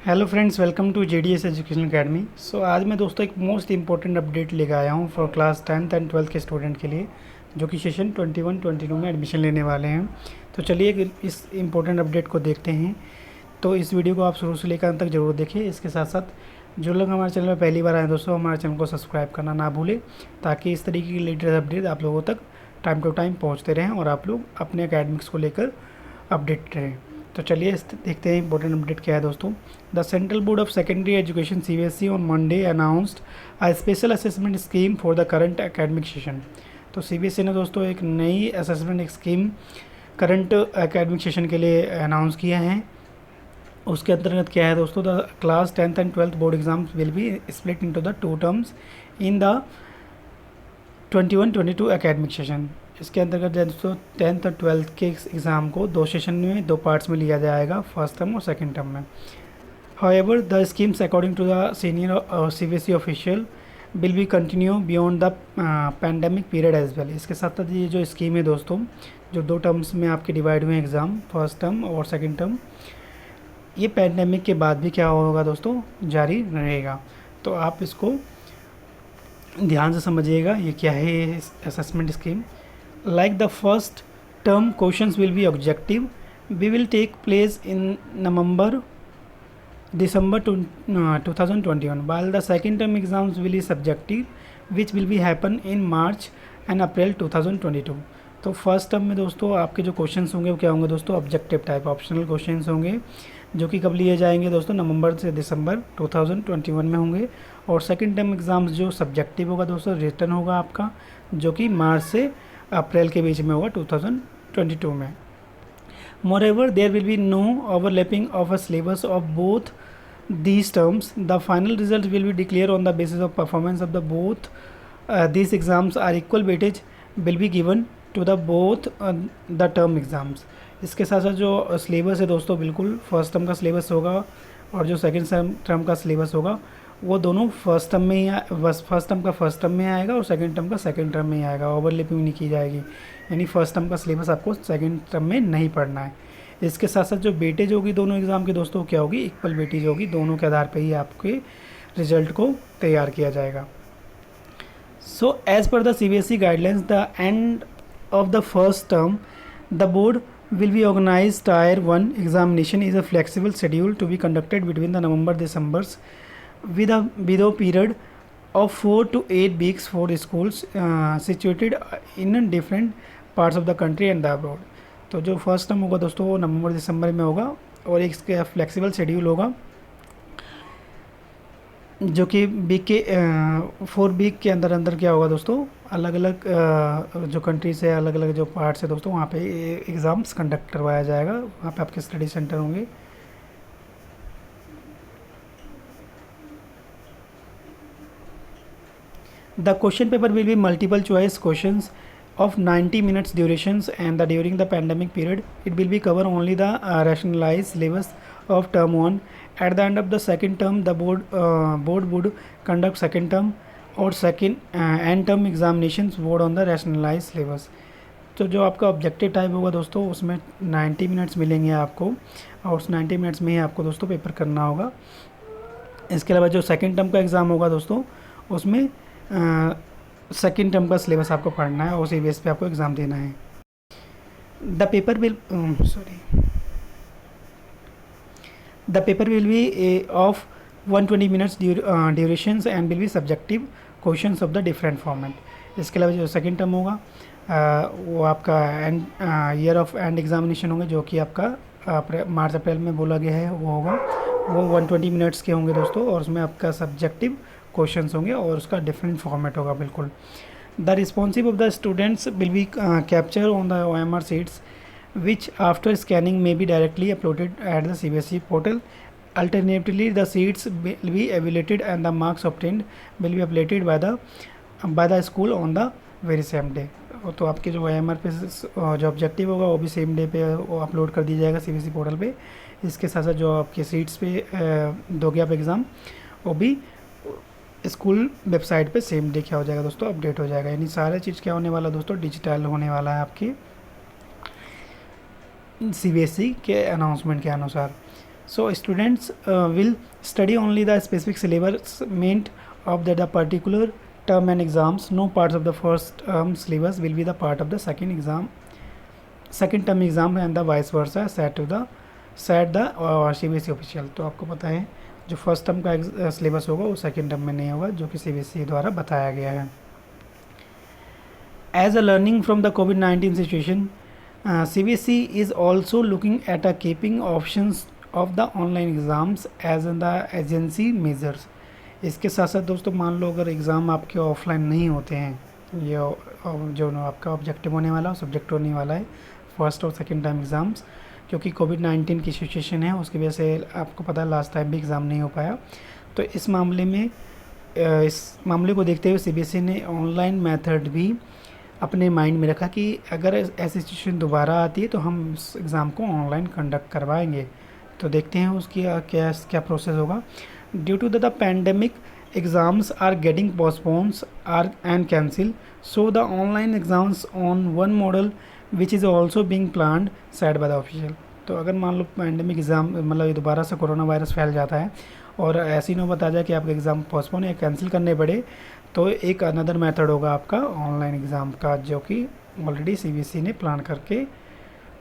Hello friends, welcome to JDS education academy. So आज मैं दोस्तों एक मोस्ट इंपॉर्टेंट अपडेट लेकर आया हूँ for class 10th and 12th के स्टूडेंट के लिए, जो कि सेशन 21-22 में एडमिशन लेने वाले हैं। तो चलिए इस इम्पोर्टेंट अपडेट को देखते हैं। तो इस वीडियो को आप शुरू से लेकर अंत तक जरूर देखें। इसके साथ साथ जो लोग हमारे चैनल में पहली बार आए दोस्तों, हमारे चैनल को सब्सक्राइब करना ना भूलें, ताकि इस तरीके की लेटेस्ट अपडेट आप लोगों तक टाइम टू टाइम पहुँचते रहें और आप लोग अपने एकेडमिक्स को लेकर अपडेट रहें। तो चलिए देखते हैं इंपॉर्टेंट अपडेट क्या है दोस्तों। The central board of secondary education CBSE on Monday announced a special assessment scheme for the current academic session. तो सीबीएसई ने दोस्तों एक नई assessment scheme current academic session के लिए अनाउंस किया है। उसके अंतर्गत क्या है दोस्तों, the class 10th and 12th board exams will be split into the 2 terms in the 21-22 academic session. इसके अंतर्गत दोस्तों 10th और 12th के एग्ज़ाम को 2 सेशन में 2 पार्ट्स में लिया जाएगा, फर्स्ट टर्म और सेकंड टर्म में। However the schemes according to the senior CBSE official will be continue beyond the pandemic period as well. इसके साथ साथ ये जो स्कीम है दोस्तों, जो 2 टर्म्स में आपके डिवाइड हुए एग्ज़ाम, फर्स्ट टर्म और सेकेंड टर्म, ये पैंडेमिक के बाद भी क्या होगा दोस्तों, जारी रहेगा। तो आप इसको ध्यान से समझिएगा, ये क्या है assessment scheme. Like the first term, questions will be objective. We will take place in December 2021, while the second term exams will be subjective, which will be happen in March and April 2022. तो first term में दोस्तों आपके जो questions होंगे वो क्या होंगे दोस्तों, ऑब्जेक्टिव टाइप ऑप्शनल क्वेश्चंस होंगे, जो कि कब लिए जाएंगे दोस्तों, नवंबर से दिसंबर 2021 में होंगे। और सेकंड टर्म एग्ज़ाम्स जो सब्जेक्टिव होगा दोस्तों, रिटर्न होगा आपका, जो कि मार्च से अप्रैल के बीच में होगा 2022 में। Moreover, there will be no overlapping of a syllabus of both these terms. The final results will be declared on the basis of performance of the both. These exams are equal weightage will be given to the both the term exams. इसके साथ साथ जो syllabus है दोस्तों, बिल्कुल first term का syllabus होगा और जो सेकेंड टर्म का सिलेबस होगा वो दोनों फर्स्ट टर्म में ही फर्स्ट टर्म का फर्स्ट टर्म में आएगा और सेकंड टर्म का सेकंड टर्म में ही आएगा, ओवरलैपिंग नहीं की जाएगी। यानी फर्स्ट टर्म का सिलेबस आपको सेकंड टर्म में नहीं पढ़ना है। इसके साथ साथ जो वेटेज होगी दोनों एग्ज़ाम की दोस्तों, क्या होगी, इक्वल वेटेज होगी। दोनों के आधार पर ही आपके रिजल्ट को तैयार किया जाएगा। So as per the CBSE guidelines, the end of the first term the board will be organized tier 1 examination is a flexible schedule to be conducted between the November-December with a period of 4 to 8 weeks for schools situated in different parts of the country and the abroad. तो जो first term होगा दोस्तों वो नवंबर दिसंबर में होगा और एक इसका फ्लेक्सिबल शेड्यूल होगा, जो कि वीक के 4 वीक के अंदर अंदर क्या होगा दोस्तों, अलग अलग जो कंट्रीज है, अलग अलग जो पार्ट्स है दोस्तों, वहाँ पे एग्ज़ाम्स कंडक्ट करवाया जाएगा। वहाँ पे आपके स्टडी सेंटर होंगे। The question paper will be multiple choice questions of 90 minutes durations, and during the pandemic period it will be cover only the rationalized syllabus of term 1. At the end of the second term, the board would conduct second term और second end term examinations board on the rationalized syllabus. तो जो आपका objective type होगा दोस्तों, उसमें 90 minutes मिलेंगे आपको और उस 90 मिनट्स में ही आपको दोस्तों पेपर करना होगा। इसके अलावा जो सेकेंड टर्म का एग्ज़ाम होगा दोस्तों, उसमें सेकेंड टर्म का सिलेबस आपको पढ़ना है और उसी बेस पे आपको एग्ज़ाम देना है। The paper will be of 120 minutes durations and will be subjective questions of the different format. इसके अलावा जो सेकेंड टर्म होगा वो आपका and year of and examination होंगे, जो कि आपका मार्च अप्रैल में बोला गया है वो होगा। वो 120 मिनट्स के होंगे दोस्तों और उसमें आपका सब्जेक्टिव क्वेश्चंस होंगे और उसका डिफरेंट फॉर्मेट होगा बिल्कुल। The responses of the students will be capture on the OMR sheets which after scanning may be directly uploaded at the CBSE portal. Alternatively the sheets will be evaluated and the marks obtained will be updated by the school on the very same day. तो आपके जो OMR पे जो objective होगा वो भी same day पे वो अपलोड कर दिया जाएगा CBSE पोर्टल पे। इसके साथ साथ जो आपके सीट्स पे दोगे आप एग्ज़ाम, वो भी स्कूल वेबसाइट पे सेम डे क्या हो जाएगा दोस्तों, अपडेट हो जाएगा। यानी सारा चीज़ क्या होने वाला दोस्तों, डिजिटल होने वाला है आपके CBSE के अनाउंसमेंट के अनुसार। So students will study only the specific syllabus meant of the particular term and exams. No parts of the first syllabus will be the part of the second term exam and the vice versa said the CBSE official. तो आपको पता है जो first term का syllabus होगा वो second term में नहीं होगा, जो कि CBSE द्वारा बताया गया है. As a learning from the COVID-19 situation, CBSE is also looking at a keeping options of the online exams as in the agency measures. इसके साथ साथ दोस्तों मान लो अगर एग्ज़ाम आपके ऑफलाइन नहीं होते हैं, ये जो आपका ऑब्जेक्टिव होने वाला है सब्जेक्ट होने वाला है फर्स्ट और सेकंड टाइम एग्ज़ाम्स, क्योंकि कोविड-19 की सिचुएशन है उसकी वजह से आपको पता है लास्ट टाइम भी एग्ज़ाम नहीं हो पाया. तो इस मामले को देखते हुए CBSE ने ऑनलाइन मेथड भी अपने माइंड में रखा कि अगर ऐसी सिचुएशन दोबारा आती है तो हम इस एग्ज़ाम को ऑनलाइन कंडक्ट करवाएंगे. तो देखते हैं उसकी क्या प्रोसेस होगा. Due to the pandemic exams are getting postponed or and cancel, so the online exams on one model which is also being planned said by the official. तो अगर मान लो पैंडेमिक एग्ज़ाम मतलब दोबारा से कोरोना वायरस फैल जाता है और ऐसी नौबत आ जाए कि आपका एग्ज़ाम पोस्टपोन या कैंसिल करने पड़े, तो एक अनदर मेथड होगा आपका ऑनलाइन एग्ज़ाम का, जो कि ऑलरेडी CBSE ने प्लान करके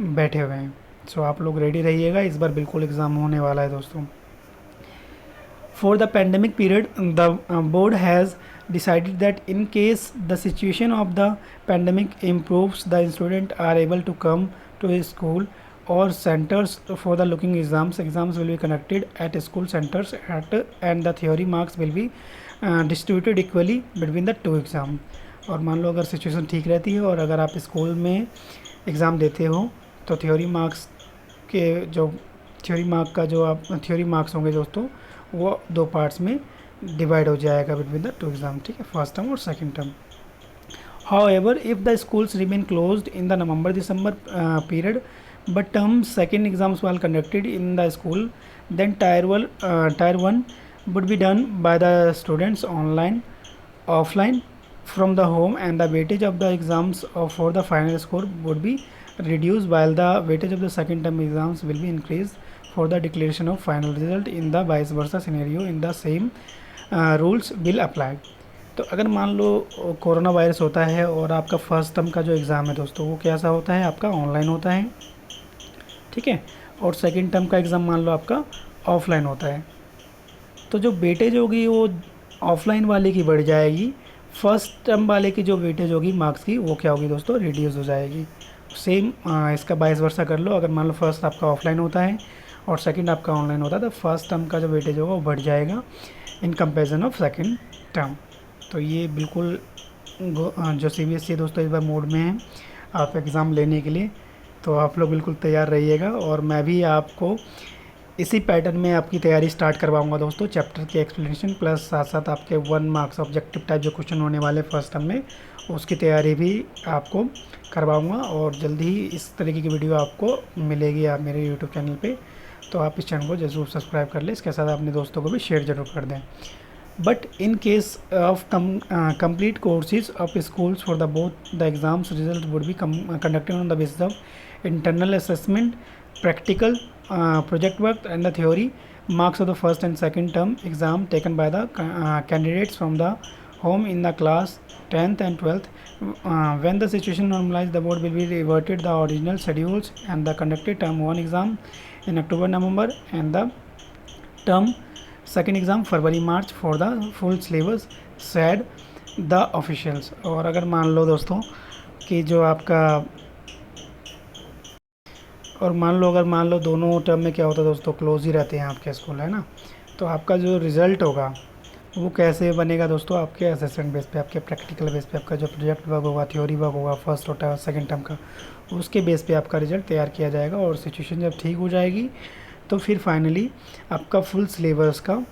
बैठे हुए हैं. सो आप लोग रेडी रहिएगा, इस बार बिल्कुल एग्ज़ाम होने वाला है दोस्तों. For the pandemic period the board has decided that in case the situation of the pandemic improves, the student are able to come to a school or centers for the looking exams will be conducted at school centers and the theory marks will be distributed equally between the two exam. और मान लो अगर situation ठीक रहती है और अगर आप school में एग्ज़ाम देते हो तो थ्योरी मार्क्स होंगे दोस्तों वो दो पार्ट्स में डिवाइड हो जाएगा बिटवीन द टू एग्ज़ाम. ठीक है, फर्स्ट टर्म और second term. However, if the schools remain closed in the November-December period, but term second exams were conducted in the school, then tier 1 would be done by the students offline from the home, and the weightage of the exams for the final score would be reduced, while the weightage of the second term exams will be increased for the declaration of final result. In the vice versa scenario, in the same rules will apply. तो अगर मान लो corona virus होता है और आपका first term का जो exam है दोस्तों वो कैसा होता है, आपका ऑनलाइन होता है. ठीक है, और सेकंड टर्म का एग्ज़ाम मान लो आपका ऑफलाइन होता है. तो जो वेटेज होगी वो ऑफलाइन वाले की बढ़ जाएगी, फर्स्ट टर्म वाले की जो वेटेज होगी मार्क्स की वो क्या होगी दोस्तों, रिड्यूस हो जाएगी. सेम इसका वाइस वर्सा कर लो. अगर मान लो फर्स्ट आपका ऑफलाइन होता है और सेकंड आपका ऑनलाइन होता है तो फर्स्ट टर्म का जो वेटेज होगा वो बढ़ जाएगा in comparison of second term. तो ये बिल्कुल जो CBSE दोस्तों इस बार मोड में है आप एग्ज़ाम लेने के लिए, तो आप लोग बिल्कुल तैयार रहिएगा. और मैं भी आपको इसी पैटर्न में आपकी तैयारी स्टार्ट करवाऊंगा दोस्तों, चैप्टर के एक्सप्लेनेशन प्लस साथ साथ आपके 1 मार्क्स ऑब्जेक्टिव टाइप जो क्वेश्चन होने वाले फर्स्ट टर्म में उसकी तैयारी भी आपको करवाऊँगा. और जल्दी ही इस तरीके की वीडियो आपको मिलेगी आप मेरे यूट्यूब चैनल पर. तो आप इस चैनल को ज़रूर सब्सक्राइब कर लें, इसके साथ अपने दोस्तों को भी शेयर ज़रूर कर दें. But in case of complete courses of schools for the both the exams result would be conducted on the basis of internal assessment, practical project work and the theory marks of the first and second term exam taken by the candidates from the home in the class 10th and 12th. When the situation normalized, the board will be reverted the original schedules and the conducted term 1 exam in October-November and the term second exam February-March for the full syllabus said the officials. और अगर मान लो दोस्तों कि जो आपका मान लो दोनों term में क्या होता है दोस्तों, क्लोज ही रहते हैं आपके स्कूल, है ना. तो आपका जो रिज़ल्ट होगा वो कैसे बनेगा दोस्तों, आपके असेसमेंट बेस पे, आपके प्रैक्टिकल बेस पे, आपका जो प्रोजेक्ट वर्क होगा, थ्योरी वर्क होगा फर्स्ट और सेकंड टर्म का, उसके बेस पे आपका रिज़ल्ट तैयार किया जाएगा. और सिचुएशन जब ठीक हो जाएगी तो फिर फाइनली आपका फुल सिलेबस का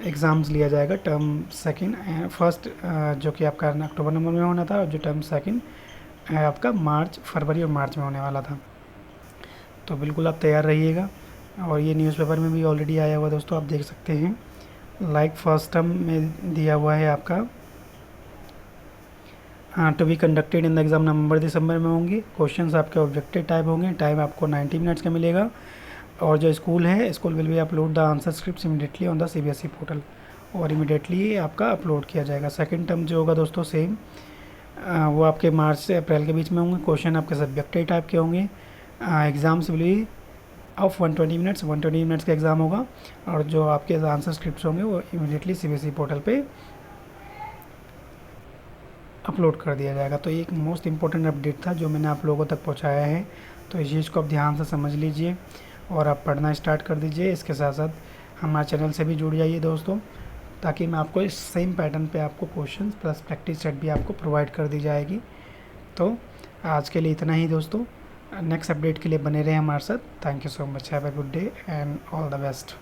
एग्ज़ाम्स लिया जाएगा. टर्म सेकंड फर्स्ट जो कि आपका अक्टूबर-नवंबर में होना था और जो टर्म सेकंड आपका फरवरी और मार्च में होने वाला था. तो बिल्कुल आप तैयार रहिएगा. और ये न्यूज़पेपर में भी ऑलरेडी आया हुआ दोस्तों, आप देख सकते हैं. लाइक फर्स्ट टर्म में दिया हुआ है आपका to be conducted in the exam नवंबर-दिसंबर में होंगे. क्वेश्चंस आपके ऑब्जेक्टिव टाइप होंगे. टाइम आपको 90 मिनट्स का मिलेगा. और जो स्कूल है, school will be upload the answer script immediately on the CBSE portal, और इमीडिएटली आपका अपलोड किया जाएगा। सेकंड टर्म जो होगा दोस्तों सेम, वो आपके मार्च से अप्रैल के बीच में होंगे। क्वेश्चन आपके सब्जेक्टिव टाइप के होंगे। Exams will be of 120 minutes का एग्ज़ाम होगा, और जो आपके आंसर स्क्रिप्ट होंगे वो इमीडिएटली CBSE पोर्टल पे अपलोड कर दिया जाएगा। तो ये एक मोस्ट इम्पोर्टेंट अपडेट था जो मैंने आप लोगों तक पहुंचाया है। तो इस चीज़ को आप ध्यान से समझ लीजिए और आप पढ़ना स्टार्ट कर दीजिए। इसके साथ साथ हमारे चैनल से भी जुड़ जाइए दोस्तों, ताकि मैं आपको इस सेम पैटर्न पे आपको क्वेश्चंस प्लस प्रैक्टिस सेट भी आपको प्रोवाइड कर दी जाएगी। तो आज के लिए इतना ही दोस्तों, नेक्स्ट अपडेट के लिए बने रहें हमारे साथ। Thank you so much, have a good day and all the best.